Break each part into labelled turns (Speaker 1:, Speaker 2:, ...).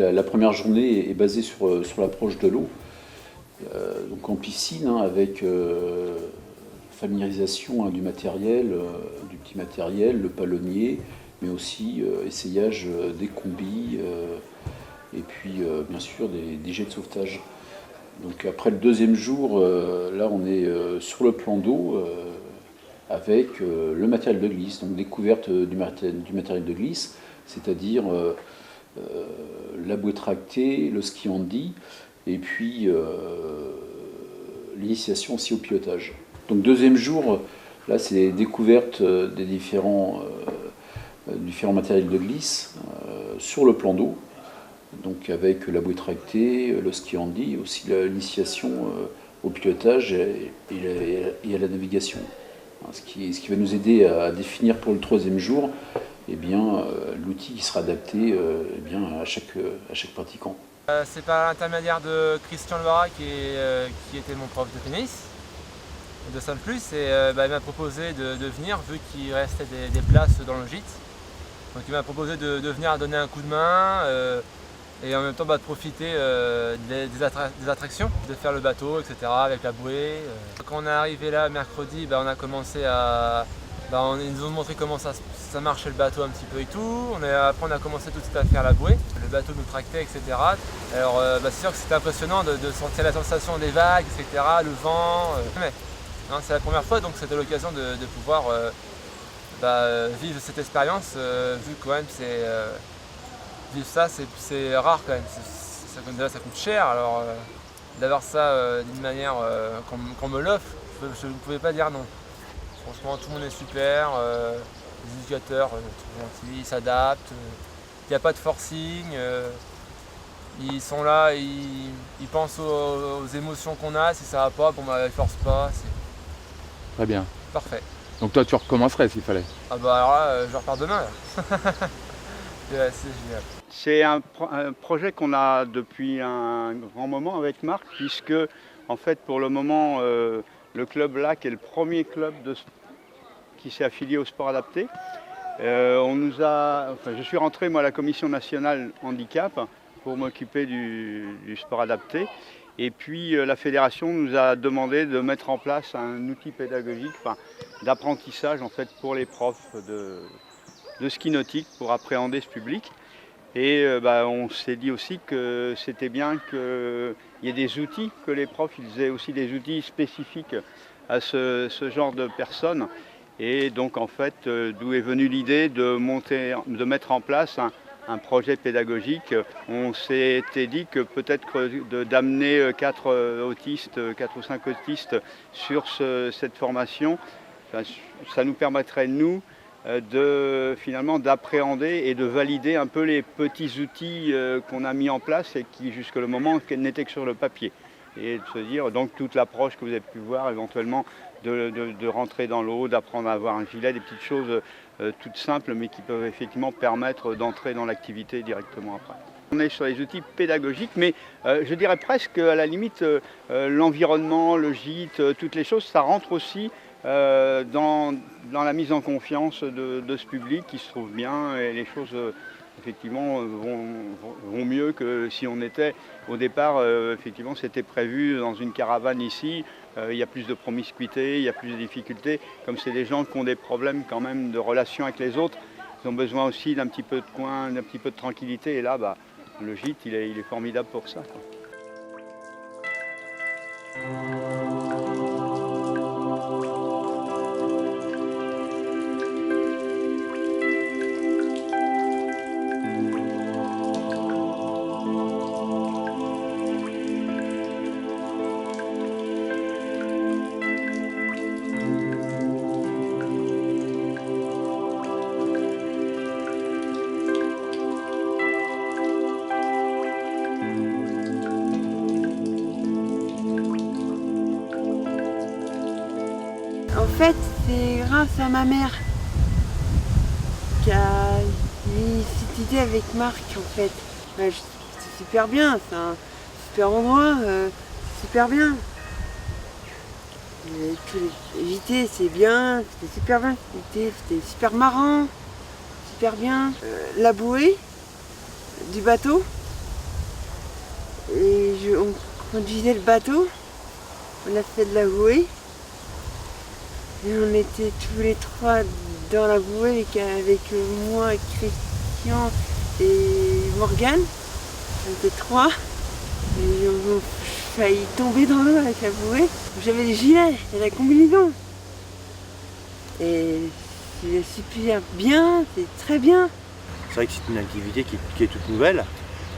Speaker 1: la première journée est basée sur l'approche de l'eau, donc en piscine, avec familiarisation du matériel, du petit matériel, le palonnier, mais aussi essayage des combis et puis bien sûr des jets de sauvetage. Donc après le deuxième jour, là on est sur le plan d'eau avec le matériel de glisse, donc découverte du matériel de glisse, c'est-à-dire la bouée tractée, le ski handi, et puis l'initiation aussi au pilotage. Donc deuxième jour, là c'est découverte des différents matériels de glisse sur le plan d'eau, donc avec la bouée tractée, le ski handi, aussi l'initiation au pilotage et à la navigation. Ce qui va nous aider à définir pour le troisième jour l'outil qui sera adapté à chaque pratiquant.
Speaker 2: C'est par l'intermédiaire de Christian Loira qui était mon prof de tennis de Sainte-Luce et il m'a proposé de venir vu qu'il restait des places dans le gîte. Donc il m'a proposé de venir donner un coup de main et en même temps de profiter des attractions, de faire le bateau, etc. avec la bouée. Quand on est arrivé là mercredi, on a commencé à... ils nous ont montré comment ça marchait le bateau un petit peu et tout. Après on a commencé tout de suite à faire la bouée. Le bateau nous tractait, etc. Alors c'est sûr que c'était impressionnant de sentir la sensation des vagues, etc. Le vent. Mais c'est la première fois donc c'était l'occasion de pouvoir vivre cette expérience vu que quand même c'est... vivre ça c'est rare quand même, ça coûte cher, alors d'avoir ça d'une manière qu'on me l'offre, je ne pouvais pas dire non. Franchement tout le monde est super, les éducateurs gentils, ils s'adaptent, il n'y a pas de forcing, ils sont là, ils pensent aux émotions qu'on a, si ça va pas, ils forcent pas, c'est
Speaker 3: très bien.
Speaker 2: Parfait.
Speaker 3: Donc toi tu recommencerais s'il fallait?
Speaker 2: Ah alors là, je repars demain là. C'est génial.
Speaker 4: C'est un projet qu'on a depuis un grand moment avec Marc, puisque en fait pour le moment le club LAC est le premier club qui s'est affilié au sport adapté. Je suis rentré moi à la commission nationale handicap pour m'occuper du sport adapté. Et puis la fédération nous a demandé de mettre en place un outil pédagogique, d'apprentissage en fait pour les profs de ski nautique pour appréhender ce public. Et on s'est dit aussi que c'était bien qu'il y ait des outils, que les profs ils aient aussi des outils spécifiques à ce genre de personnes. Et donc en fait, d'où est venue l'idée de mettre en place un projet pédagogique. On s'était dit que peut-être d'amener 4 ou 5 autistes sur cette formation, ça nous permettrait nous finalement d'appréhender et de valider un peu les petits outils qu'on a mis en place et qui jusqu'à le moment n'étaient que sur le papier. Et de se dire donc toute l'approche que vous avez pu voir éventuellement de rentrer dans l'eau, d'apprendre à avoir un gilet, des petites choses toutes simples mais qui peuvent effectivement permettre d'entrer dans l'activité directement après. On est sur les outils pédagogiques, mais je dirais presque à la limite l'environnement, le gîte, toutes les choses, ça rentre aussi dans la mise en confiance de ce public qui se trouve bien et les choses effectivement vont mieux que si on était au départ, effectivement c'était prévu dans une caravane ici, il y a plus de promiscuité, il y a plus de difficultés, comme c'est des gens qui ont des problèmes quand même de relation avec les autres, ils ont besoin aussi d'un petit peu de coin, d'un petit peu de tranquillité et là le gîte il est formidable pour ça, quoi.
Speaker 5: En fait, c'est grâce à ma mère qui a eu cette idée avec Marc en fait. C'est super bien, c'est un super endroit, c'est super bien. Le JT c'est bien, c'était super bien, c'était super marrant, super bien. La bouée du bateau, On conduisait le bateau, on a fait de la bouée. Et on était tous les trois dans la bouée avec moi, Christian et Morgane. On était trois. Et on a failli tomber dans l'eau avec la bouée. J'avais des gilets et la combinaison. Et c'est super bien, c'est très bien.
Speaker 6: C'est vrai que c'est une activité qui est toute nouvelle,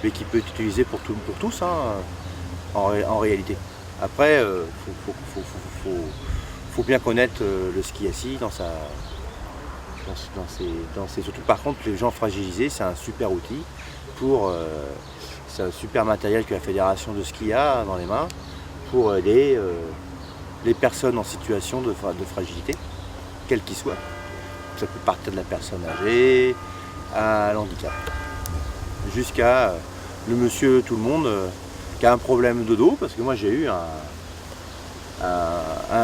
Speaker 6: mais qui peut être utilisée pour tous, hein, en réalité. Après, faut bien connaître le ski assis surtout par contre les gens fragilisés, c'est un super outil c'est un super matériel que la fédération de ski a dans les mains pour aider les personnes en situation de fragilité, quel qu'il soit. Ça peut partir de la personne âgée à l'handicap, jusqu'à le monsieur tout le monde qui a un problème de dos, parce que moi j'ai eu un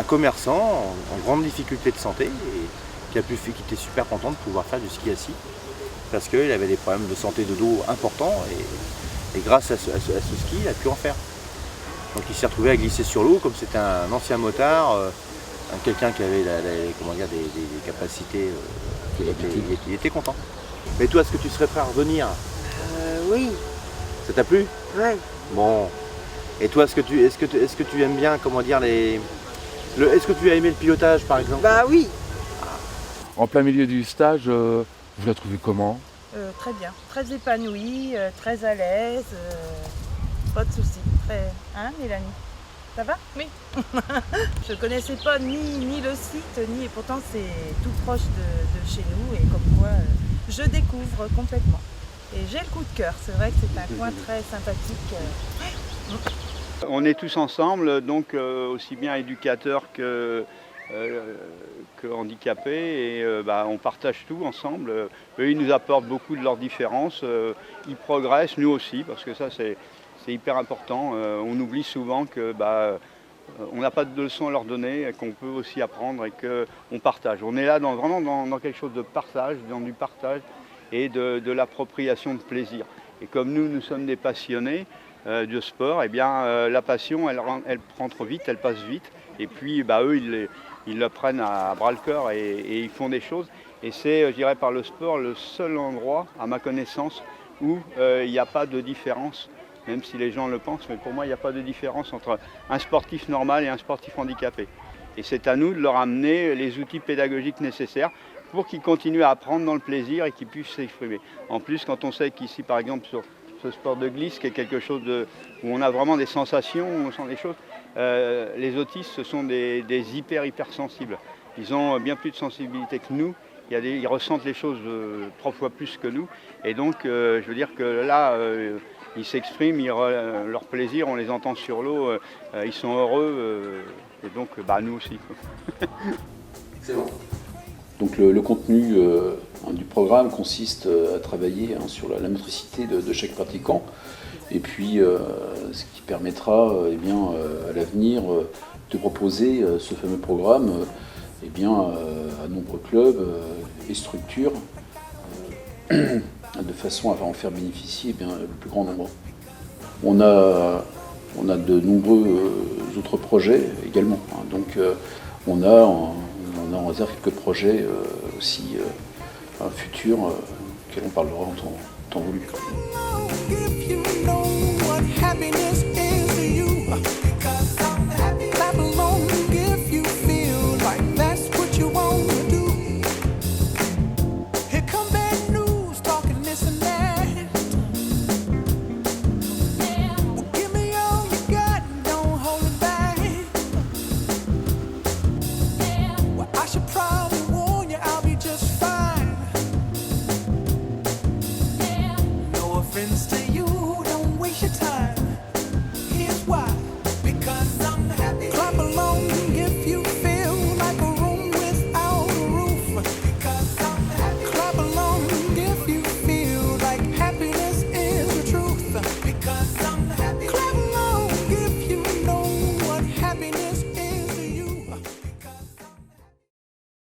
Speaker 6: commerçant en grande difficulté de santé et qui était super content de pouvoir faire du ski assis parce qu'il avait des problèmes de santé de dos importants et grâce à ce ski il a pu en faire. Donc il s'est retrouvé à glisser sur l'eau comme c'était un ancien motard, quelqu'un qui avait des capacités, il était content. Mais toi, est-ce que tu serais prêt à revenir?
Speaker 5: Oui.
Speaker 6: Ça t'a plu?
Speaker 5: Ouais.
Speaker 6: Bon. Et toi, est-ce que tu aimes bien, est-ce que tu as aimé le pilotage par exemple?
Speaker 5: Bah oui.
Speaker 3: En plein milieu du stage, vous la trouvez comment?
Speaker 7: Très bien, très épanouie, très à l'aise, pas de soucis. Hein, Mélanie? Ça va? Oui. Je connaissais pas ni le site, et pourtant c'est tout proche de chez nous et comme quoi je découvre complètement. Et j'ai le coup de cœur, c'est vrai que c'est un coin très sympathique.
Speaker 4: On est tous ensemble, donc aussi bien éducateurs que handicapés, et on partage tout ensemble. Eux, ils nous apportent beaucoup de leurs différences, ils progressent, nous aussi, parce que ça c'est hyper important. On oublie souvent que on n'a pas de leçons à leur donner, qu'on peut aussi apprendre et qu'on partage. On est là vraiment dans quelque chose de partage, dans du partage et de l'appropriation de plaisir. Et comme nous sommes des passionnés de sport, eh bien la passion, elle prend trop vite, elle passe vite. Et puis eux, ils le prennent à bras le corps et ils font des choses. Et c'est, je dirais, par le sport, le seul endroit, à ma connaissance, où il n'y a pas de différence, même si les gens le pensent, mais pour moi, il n'y a pas de différence entre un sportif normal et un sportif handicapé. Et c'est à nous de leur amener les outils pédagogiques nécessaires pour qu'ils continuent à apprendre dans le plaisir et qu'ils puissent s'exprimer. En plus, quand on sait qu'ici, par exemple, sur ce sport de glisse, qui est quelque chose où on a vraiment des sensations, on sent des choses, les autistes, ce sont des hypersensibles. Ils ont bien plus de sensibilité que nous. Ils ressentent les choses 3 fois plus que nous. Et donc, je veux dire que là, ils s'expriment, leur plaisir, on les entend sur l'eau, ils sont heureux, et donc nous aussi.
Speaker 1: Excellent. Donc le contenu du programme consiste à travailler sur la motricité de chaque pratiquant, et puis ce qui permettra à l'avenir de proposer ce fameux programme à nombreux clubs et structures de façon à en faire bénéficier le plus grand nombre. On a de nombreux autres projets également. Donc on a en réserve quelques projets aussi futurs auxquels on parlera en temps voulu.